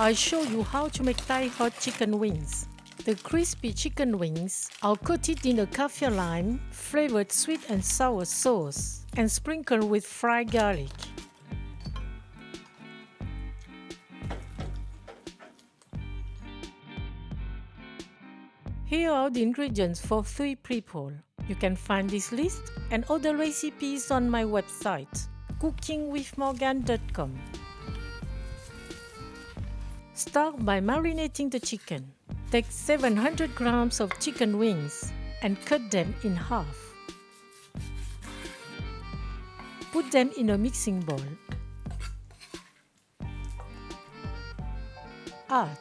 I show you how to make Thai hot chicken wings. The crispy chicken wings are coated in a kaffir lime flavored sweet and sour sauce and sprinkled with fried garlic. Here are the ingredients for 3 people. You can find this list and other recipes on my website, cookingwithmorgane.com. Start by marinating the chicken. Take 700 grams of chicken wings and cut them in half. Put them in a mixing bowl. Add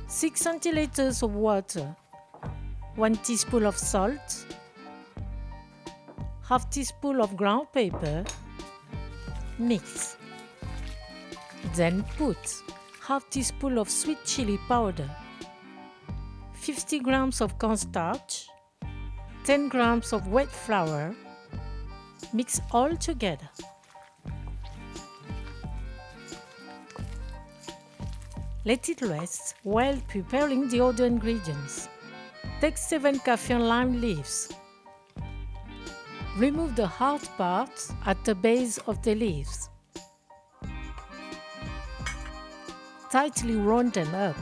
6 centiliters of water, 1 teaspoon of salt, half teaspoon of ground pepper. Mix. Then put half teaspoon of sweet chili powder, 50 grams of cornstarch, 10 grams of wheat flour. Mix all together. Let it rest while preparing the other ingredients. Take 7 kaffir lime leaves. Remove the hard parts at the base of the leaves. Tightly roll them up.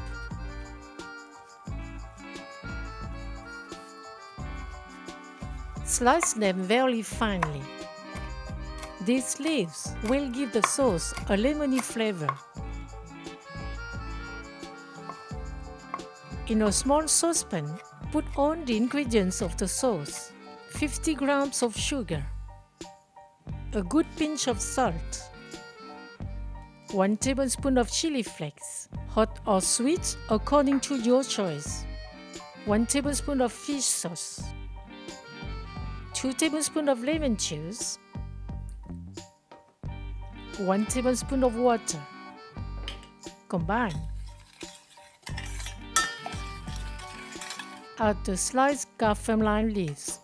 Slice them very finely. These leaves will give the sauce a lemony flavor. In a small saucepan, put on the ingredients of the sauce: 50 grams of sugar, a good pinch of salt, 1 tablespoon of chili flakes, hot or sweet according to your choice, 1 tablespoon of fish sauce, 2 tablespoons of lemon juice, 1 tablespoon of water. Combine. Add the sliced kaffir lime leaves.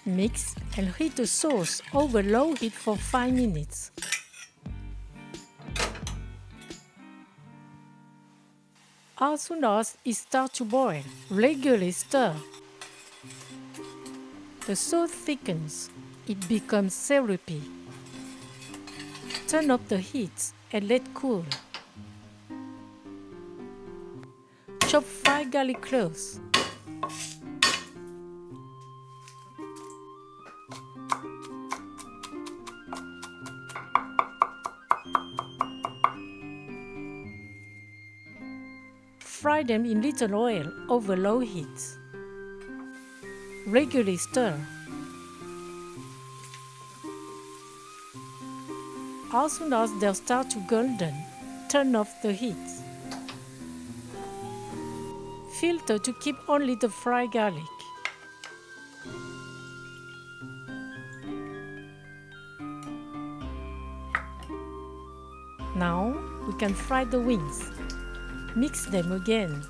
Mix and heat the sauce over low heat for 5 minutes. As soon as it starts to boil, regularly stir. The sauce thickens, it becomes syrupy. Turn up the heat and let cool. Chop fried garlic cloves. Fry them in little oil over low heat. Regularly stir. As soon as they start to golden, turn off the heat. Filter to keep only the fried garlic. Now we can fry the wings. Mix them again.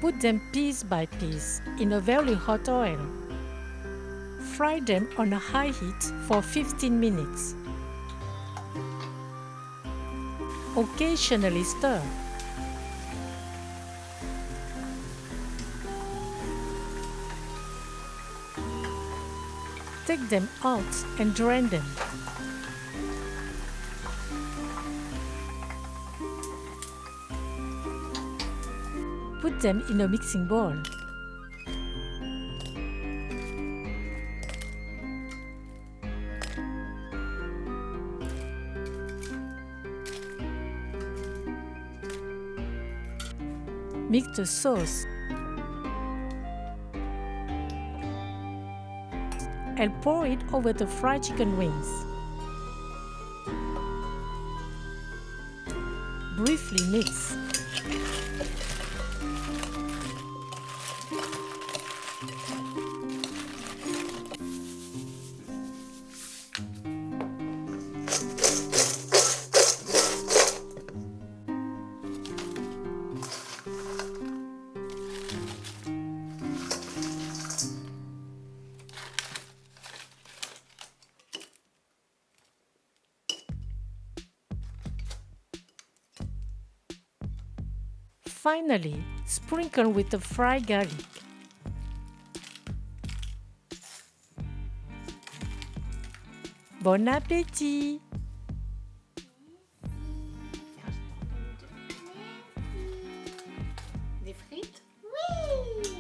Put them piece by piece in a very hot oil. Fry them on a high heat for 15 minutes. Occasionally stir. Take them out and drain them. Put them in a mixing bowl. Mix the sauce and pour it over the fried chicken wings. Briefly mix. Finally, sprinkle with the fried garlic. Bon appétit! Des frites? Oui.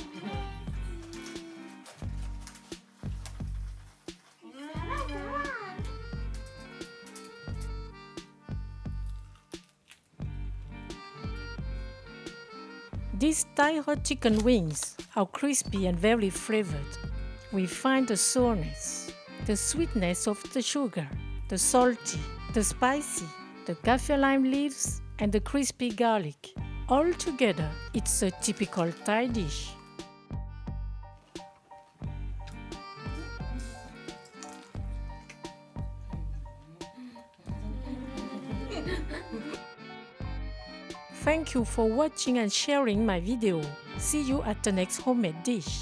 These Thai hot chicken wings are crispy and very flavored. We find the sourness, the sweetness of the sugar, the salty, the spicy, the kaffir lime leaves, and the crispy garlic. All together, it's a typical Thai dish. Thank you for watching and sharing my video. See you at the next homemade dish.